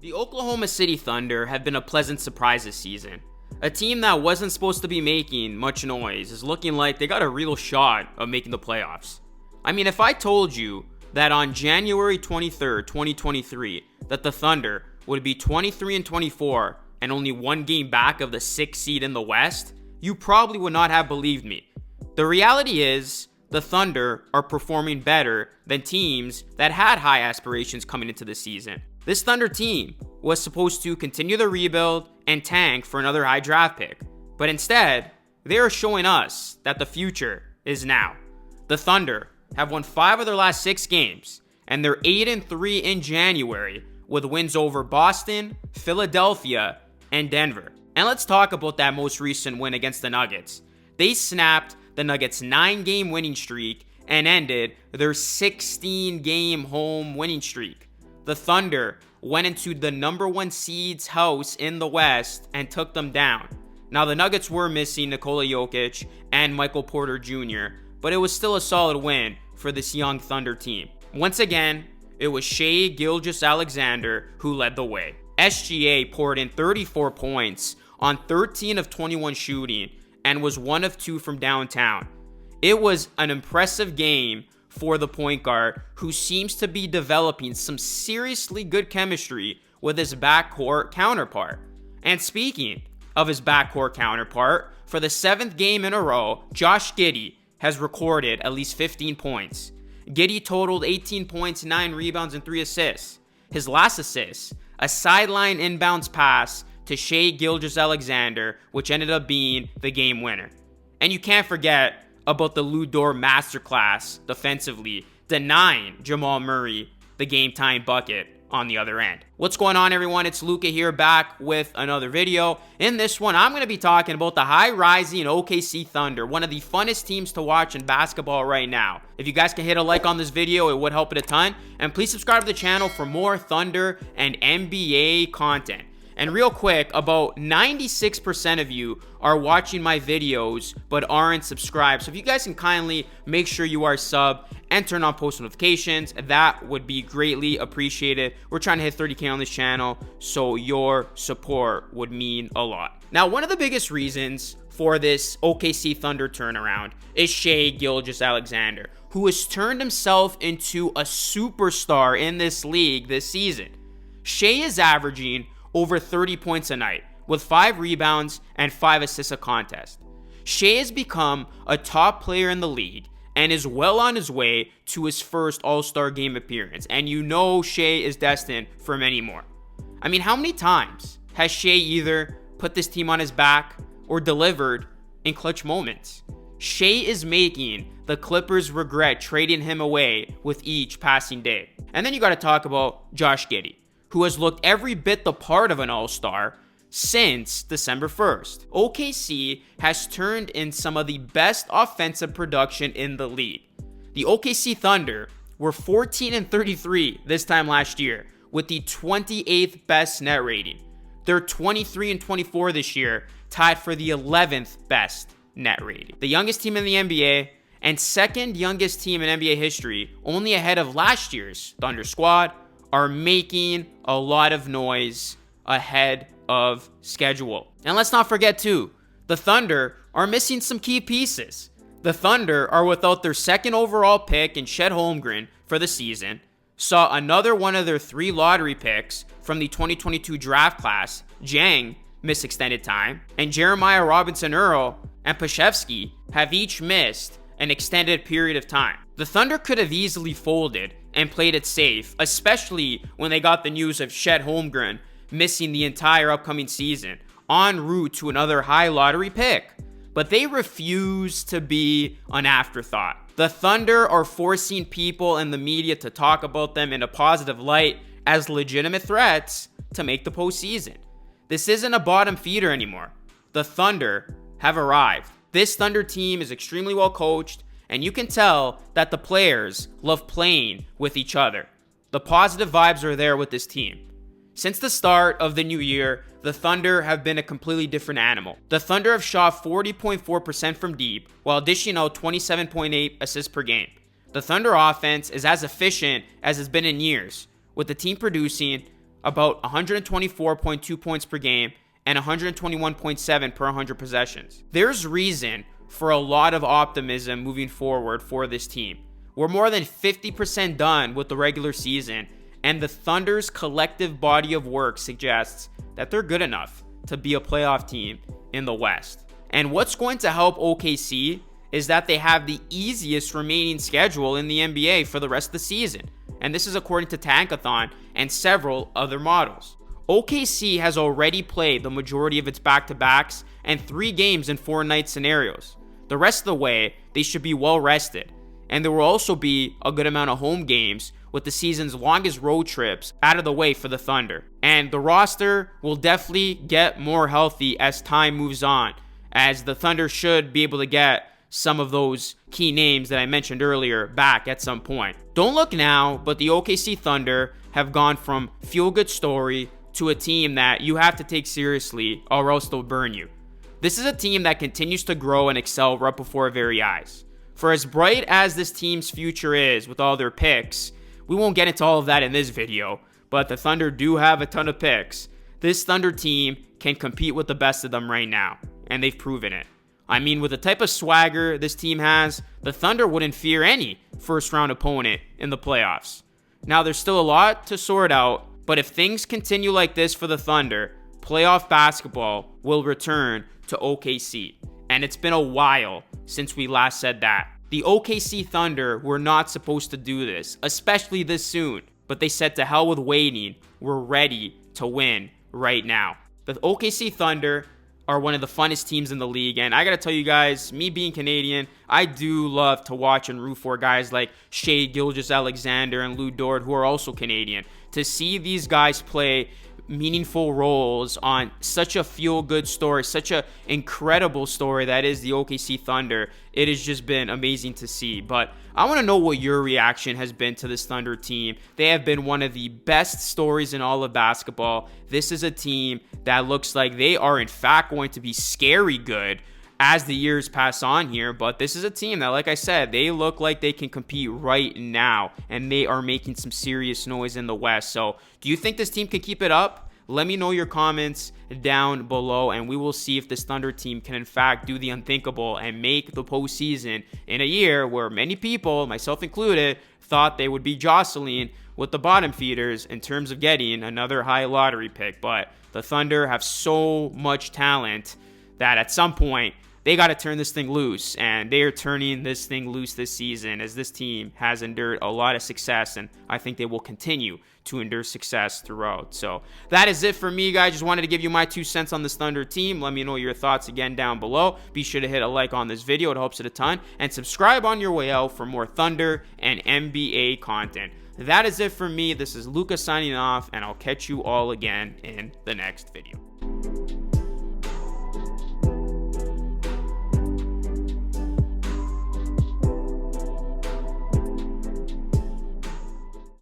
The Oklahoma City Thunder have been a pleasant surprise this season. A team that wasn't supposed to be making much noise is looking like they got a real shot of making the playoffs. I mean, if I told you that on January 23rd, 2023, that the Thunder would be 23-24 and only one game back of the 6th seed in the West, you probably would not have believed me. The reality is, the Thunder are performing better than teams that had high aspirations coming into the season. This Thunder team was supposed to continue the rebuild and tank for another high draft pick, but instead, they are showing us that the future is now. The Thunder have won 5 of their last 6 games, and they're 8-3 in January with wins over Boston, Philadelphia, and Denver. And let's talk about that most recent win against the Nuggets. They snapped the Nuggets' 9-game winning streak and ended their 16-game home winning streak. The Thunder went into the number 1 seed's house in the West and took them down. Now, the Nuggets were missing Nikola Jokic and Michael Porter Jr., but it was still a solid win for this young Thunder team. Once again, it was Shai Gilgeous-Alexander who led the way. SGA poured in 34 points on 13 of 21 shooting and was 1 of 2 from downtown. It was an impressive game for the point guard, who seems to be developing some seriously good chemistry with his backcourt counterpart. And speaking of his backcourt counterpart, for the 7th game in a row, Josh Giddey has recorded at least 15 points. Giddey totaled 18 points, 9 rebounds, and 3 assists. His last assist, a sideline inbounds pass to Shai Gilgeous-Alexander, which ended up being the game winner. And you can't forget about the Lou Dort masterclass defensively, denying Jamal Murray the game-time bucket on the other end. What's going on, everyone? It's Luca here, back with another video. In this one, I'm going to be talking about the high-rising OKC Thunder, one of the funnest teams to watch in basketball right now. If you guys can hit a like on this video, it would help it a ton. And please subscribe to the channel for more Thunder and NBA content. And real quick, about 96% of you are watching my videos but aren't subscribed. So if you guys can kindly make sure you are sub and turn on post notifications, that would be greatly appreciated. We're trying to hit 30K on this channel, so your support would mean a lot. Now, one of the biggest reasons for this OKC Thunder turnaround is Shai Gilgeous-Alexander, who has turned himself into a superstar in this league this season. Shai is averaging over 30 points a night, with 5 rebounds and 5 assists a contest. Shai has become a top player in the league and is well on his way to his first All-Star game appearance, and you know Shai is destined for many more. I mean, how many times has Shai either put this team on his back or delivered in clutch moments? Shai is making the Clippers regret trading him away with each passing day. And then you got to talk about Josh Giddey, who has looked every bit the part of an all-star since December 1st. OKC has turned in some of the best offensive production in the league. The OKC Thunder were 14-33 this time last year, with the 28th best net rating. They're 23-24 this year, tied for the 11th best net rating. The youngest team in the NBA and second youngest team in NBA history, only ahead of last year's Thunder squad, are making a lot of noise ahead of schedule. And let's not forget too, the Thunder are missing some key pieces. The Thunder are without their 2nd overall pick in Chet Holmgren for the season, saw another one of their 3 lottery picks from the 2022 draft class, Jang, miss extended time, and Jeremiah Robinson-Earl and Pashevsky have each missed an extended period of time. The Thunder could have easily folded and played it safe, especially when they got the news of Chet Holmgren missing the entire upcoming season, en route to another high lottery pick. But they refuse to be an afterthought. The Thunder are forcing people in the media to talk about them in a positive light as legitimate threats to make the postseason. This isn't a bottom feeder anymore. The Thunder have arrived. This Thunder team is extremely well coached, and you can tell that the players love playing with each other. The positive vibes are there with this team. Since the start of the new year, the Thunder have been a completely different animal. The Thunder have shot 40.4% from deep, while dishing out 27.8 assists per game. The Thunder offense is as efficient as it's been in years, with the team producing about 124.2 points per game and 121.7 per 100 possessions. There's reason for a lot of optimism moving forward for this team. We're more than 50% done with the regular season, and the Thunder's collective body of work suggests that they're good enough to be a playoff team in the West. And what's going to help OKC is that they have the easiest remaining schedule in the NBA for the rest of the season. And this is according to Tankathon and several other models. OKC has already played the majority of its back-to-backs and 3 games in 4-night scenarios. The rest of the way, they should be well rested. And there will also be a good amount of home games with the season's longest road trips out of the way for the Thunder. And the roster will definitely get more healthy as time moves on, as the Thunder should be able to get some of those key names that I mentioned earlier back at some point. Don't look now, but the OKC Thunder have gone from feel-good story to a team that you have to take seriously or else they'll burn you. This is a team that continues to grow and excel right before our very eyes. For as bright as this team's future is with all their picks, we won't get into all of that in this video, but the Thunder do have a ton of picks. This Thunder team can compete with the best of them right now, and they've proven it. I mean, with the type of swagger this team has, the Thunder wouldn't fear any first-round opponent in the playoffs. Now, there's still a lot to sort out, but if things continue like this for the Thunder, playoff basketball will return to OKC. And it's been a while since we last said that. The OKC Thunder were not supposed to do this, especially this soon. But they said to hell with waiting. We're ready to win right now. The OKC Thunder are one of the funnest teams in the league. And I got to tell you guys, me being Canadian, I do love to watch and root for guys like Shai Gilgeous-Alexander and Lou Dort, who are also Canadian. To see these guys play meaningful roles on such a feel-good story, such an incredible story that is the OKC Thunder, it has just been amazing to see. But I want to know what your reaction has been to this Thunder team. They have been one of the best stories in all of basketball. This is a team that looks like they are in fact going to be scary good as the years pass on here, but this is a team that, like I said, they look like they can compete right now, and they are making some serious noise in the West. So do you think this team can keep it up? Let me know your comments down below, and we will see if this Thunder team can in fact do the unthinkable and make the postseason in a year where many people, myself included, thought they would be jostling with the bottom feeders in terms of getting another high lottery pick. But the Thunder have so much talent that at some point they got to turn this thing loose, and they are turning this thing loose this season as this team has endured a lot of success, and I think they will continue to endure success throughout. So that is it for me, guys. Just wanted to give you my 2 cents on this Thunder team. Let me know your thoughts again down below. Be sure to hit a like on this video. It helps it a ton. And subscribe on your way out for more Thunder and NBA content. That is it for me. This is Luca signing off, and I'll catch you all again in the next video.